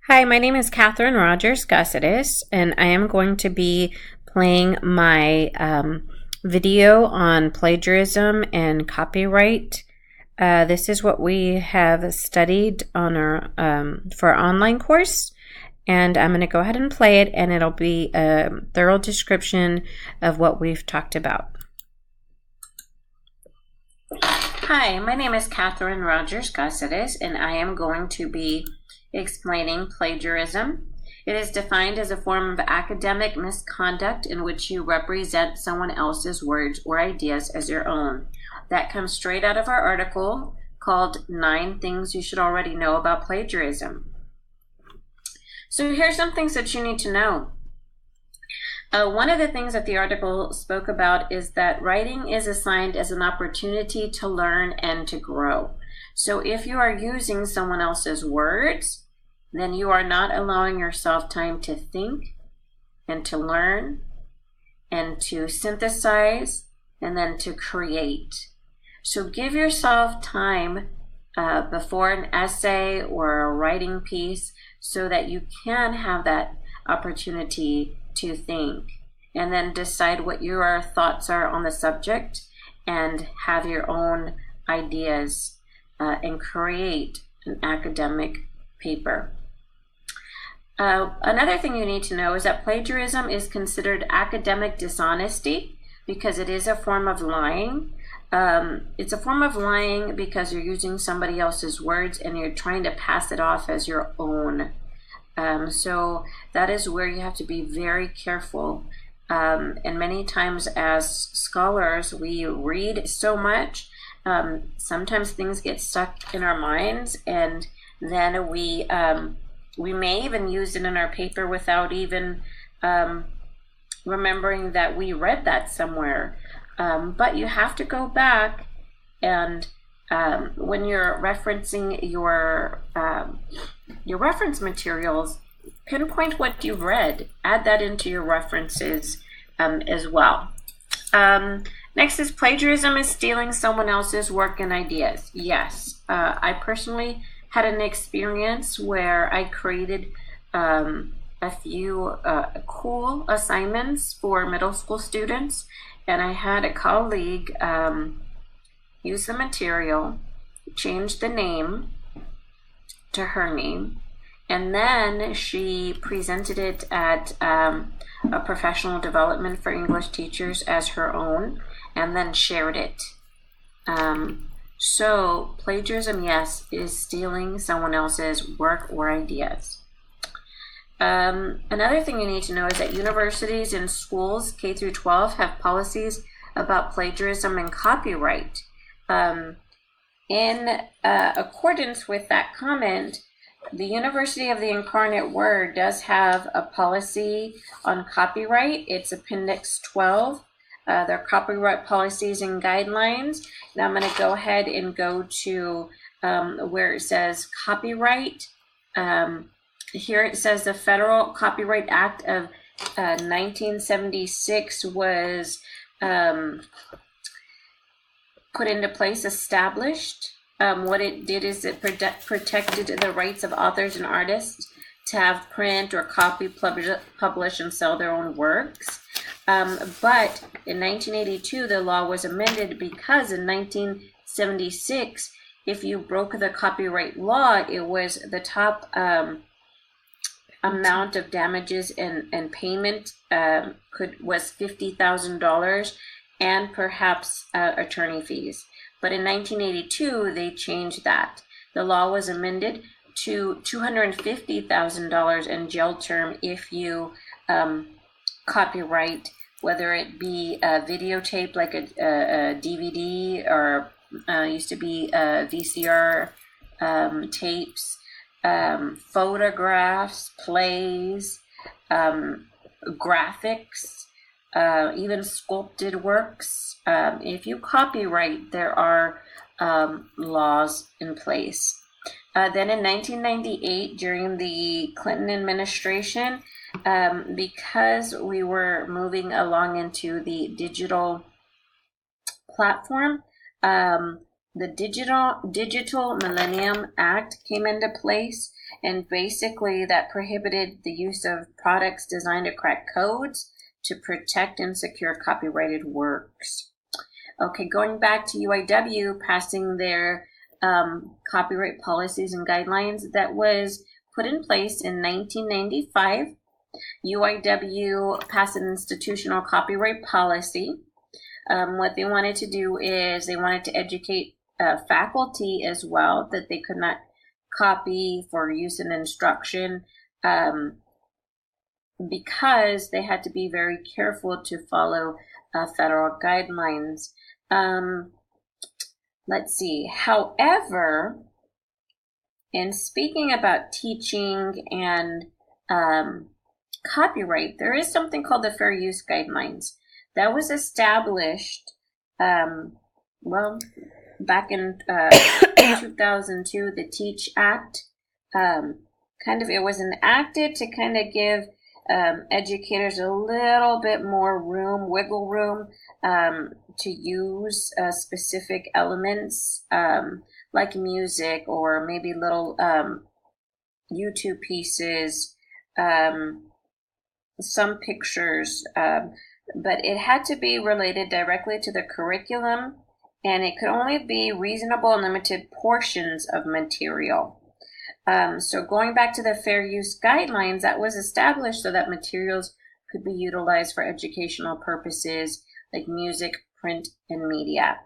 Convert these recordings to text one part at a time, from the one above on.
Hi, my name is Catherine Rogers-Casarez, and I am going to be playing my video on plagiarism and copyright. This is what we have studied on our for our online course, and I'm going to go ahead and play it, and it'll be a thorough description of what we've talked about. Hi, my name is Catherine Rogers-Casarez, and I am going to be explaining plagiarism. It is defined as a form of academic misconduct in which you represent someone else's words or ideas as your own. That comes straight out of our article called 9 Things You Should Already Know About Plagiarism. So here's some things that you need to know. One of the things that the article spoke about is that writing is assigned as an opportunity to learn and to grow. So if you are using someone else's words, then you are not allowing yourself time to think and to learn and to synthesize and then to create. So give yourself time before an essay or a writing piece so that you can have that opportunity to think and then decide what your thoughts are on the subject and have your own ideas and create an academic paper. Another thing you need to know is that plagiarism is considered academic dishonesty because it is a form of lying. It's a form of lying because you're using somebody else's words and you're trying to pass it off as your own. So that is where you have to be very careful. And many times as scholars, we read so much. Sometimes things get stuck in our minds, and then we may even use it in our paper without even remembering that we read that somewhere. But you have to go back and when you're referencing your reference materials, pinpoint what you've read. Add that into your references as well. Next is plagiarism is stealing someone else's work and ideas. Yes, I personally had an experience where I created a few cool assignments for middle school students, and I had a colleague use the material, change the name to her name, and then she presented it at a professional development for English teachers as her own, and then shared it. So plagiarism, yes, is stealing someone else's work or ideas. Another thing you need to know is that universities and schools, K through 12, have policies about plagiarism and copyright. In accordance with that comment, the University of the Incarnate Word does have a policy on copyright. It's Appendix 12. Their copyright policies and guidelines. Now I'm going to go ahead and go to where it says copyright. Here it says the Federal Copyright Act of 1976 was put into place, established. What it did is it protected the rights of authors and artists to have print or copy, publish, and sell their own works. But in 1982, the law was amended because in 1976, if you broke the copyright law, it was the top amount of damages and payment was $50,000 and perhaps attorney fees. But in 1982, they changed that. The law was amended to $250,000 in jail term if you copyright, whether it be a videotape like a DVD or used to be VCR tapes, photographs, plays, graphics, even sculpted works. If you copyright, there are laws in place. Then in 1998, during the Clinton administration, because we were moving along into the digital platform, the Digital Millennium Act came into place, and basically that prohibited the use of products designed to crack codes to protect and secure copyrighted works. Okay, going back to UIW passing their copyright policies and guidelines, that was put in place in 1995. UIW passed an institutional copyright policy. What they wanted to do is they wanted to educate faculty as well that they could not copy for use in instruction, because they had to be very careful to follow federal guidelines. Let's see. However, in speaking about teaching and copyright, there is something called the Fair Use Guidelines that was established, back in 2002, the TEACH Act. It was enacted to kind of give educators a little bit more wiggle room, to use specific elements, like music or maybe little YouTube pieces, some pictures, but it had to be related directly to the curriculum, and it could only be reasonable and limited portions of material. So going back to the Fair Use Guidelines, that was established so that materials could be utilized for educational purposes like music, print, and media.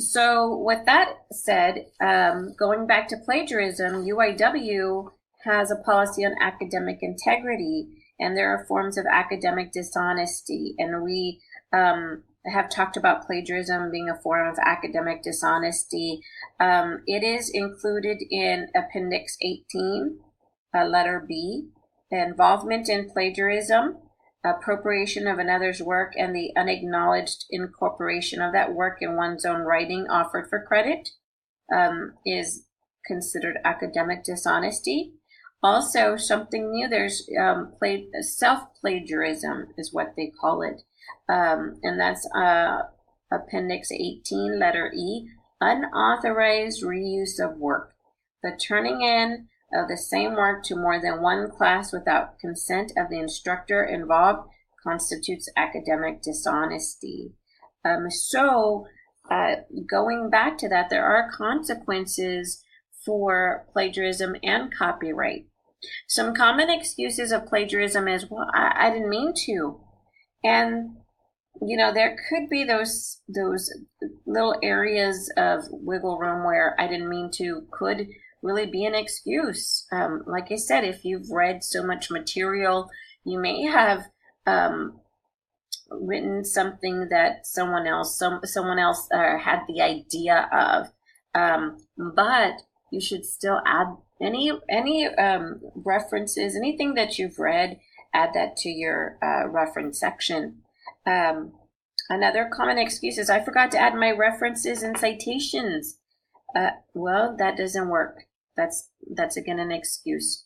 So with that said, going back to plagiarism, UIW has a policy on academic integrity, and there are forms of academic dishonesty, and we have talked about plagiarism being a form of academic dishonesty. It is included in Appendix 18, letter B, involvement in plagiarism, appropriation of another's work, and the unacknowledged incorporation of that work in one's own writing offered for credit is considered academic dishonesty. Also, something new, there's self-plagiarism is what they call it. And that's Appendix 18, letter E, unauthorized reuse of work. The turning in of the same work to more than one class without consent of the instructor involved constitutes academic dishonesty. So going back to that, there are consequences for plagiarism and copyright. Some common excuses of plagiarism is, well, I didn't mean to. And there could be those little areas of wiggle room where I didn't mean to could really be an excuse. Like I said, if you've read so much material, you may have written something that someone else had the idea of, but you should still add any references, anything that you've read, add that to your reference section. Another common excuse is, I forgot to add my references and citations. Well, that doesn't work. That's again an excuse.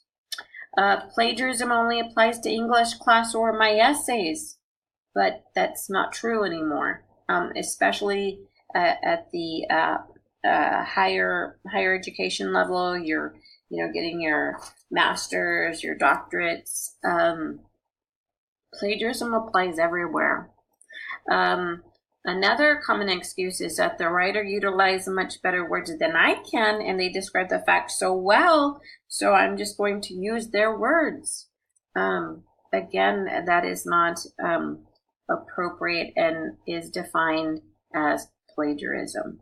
Plagiarism only applies to English class or my essays, but that's not true anymore. Especially at the higher education level, you're getting your masters, your doctorates. Plagiarism applies everywhere. Another common excuse is that the writer utilized much better words than I can, and they describe the fact so well, so I'm just going to use their words. Again, that is not appropriate and is defined as plagiarism.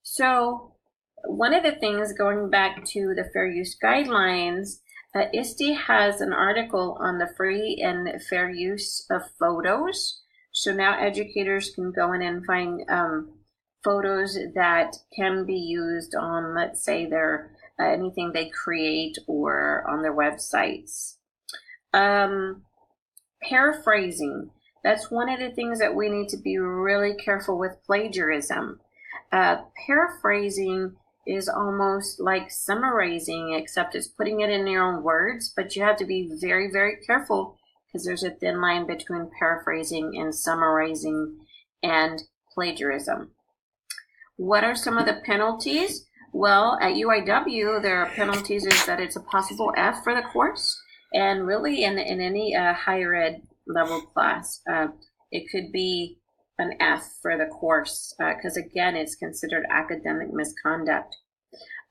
So one of the things, going back to the Fair Use Guidelines, ISTE has an article on the free and fair use of photos. So now educators can go in and find photos that can be used on, let's say, their anything they create or on their websites. Paraphrasing. That's one of the things that we need to be really careful with plagiarism. Paraphrasing is almost like summarizing, except it's putting it in your own words, but you have to be very, very careful because there's a thin line between paraphrasing and summarizing. and plagiarism. What are some of the penalties? Well, at UIW, there are penalties is that it's a possible F for the course, and really in any higher ed level class, it could be an F for the course because, again, it's considered academic misconduct.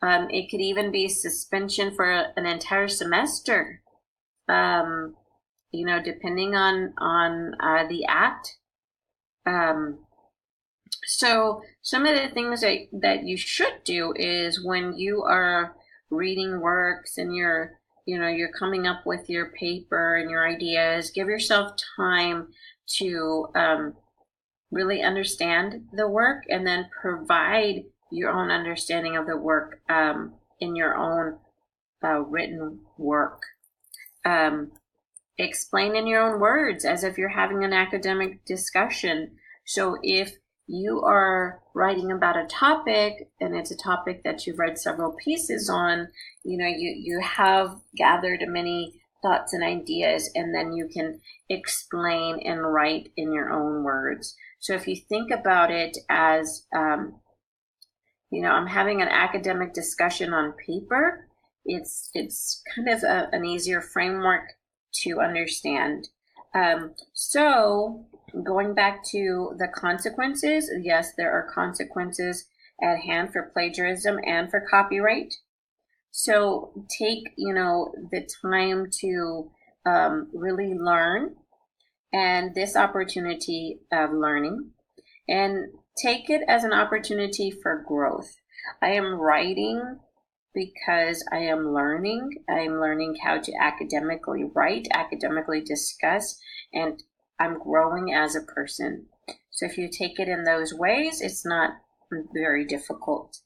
It could even be suspension for an entire semester, depending on the act. So some of the things that you should do is when you are reading works and you're coming up with your paper and your ideas, give yourself time to really understand the work and then provide your own understanding of the work in your own written work. Explain in your own words as if you're having an academic discussion. So if you are writing about a topic and it's a topic that you've read several pieces on, you have gathered many thoughts and ideas, and then you can explain and write in your own words. So if you think about it as, I'm having an academic discussion on paper, it's kind of an easier framework to understand. So going back to the consequences, yes, there are consequences at hand for plagiarism and for copyright. So take, the time to really learn and this opportunity of learning, and take it as an opportunity for growth. I am writing because I am learning. I'm learning how to academically write, academically discuss, and I'm growing as a person. So if you take it in those ways, it's not very difficult.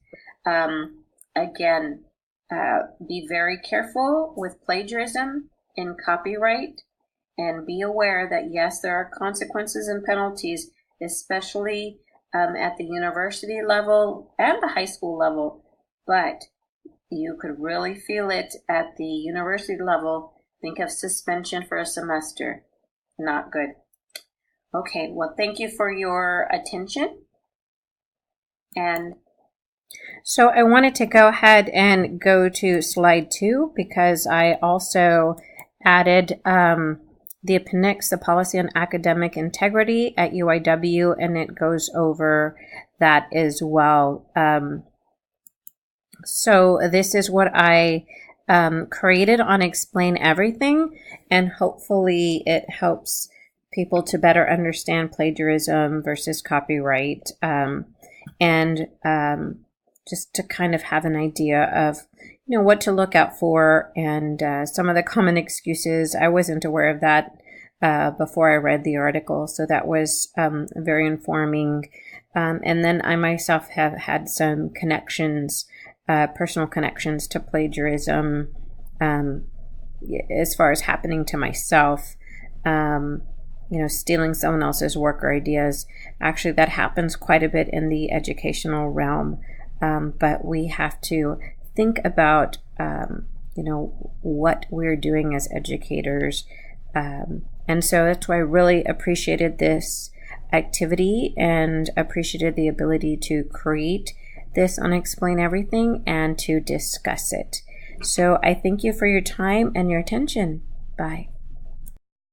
Again, be very careful with plagiarism in copyright, and be aware that yes, there are consequences and penalties, especially at the university level and the high school level, but you could really feel it at the university level. Think of suspension for a semester. Not good. Okay, well, thank you for your attention. And so I wanted to go ahead and go to slide 2 because I also added the appendix, the policy on academic integrity at UIW, and it goes over that as well. So this is what I created on Explain Everything, and hopefully it helps people to better understand plagiarism versus copyright, and just to kind of have an idea of what to look out for, and some of the common excuses. I wasn't aware of that before I read the article, so that was very informing. And then I myself have had some connections, personal connections to plagiarism, as far as happening to myself. Stealing someone else's work or ideas. Actually, that happens quite a bit in the educational realm. But we have to think about, what we're doing as educators. And so that's why I really appreciated this activity and appreciated the ability to create this on Explain Everything and to discuss it. So I thank you for your time and your attention. Bye.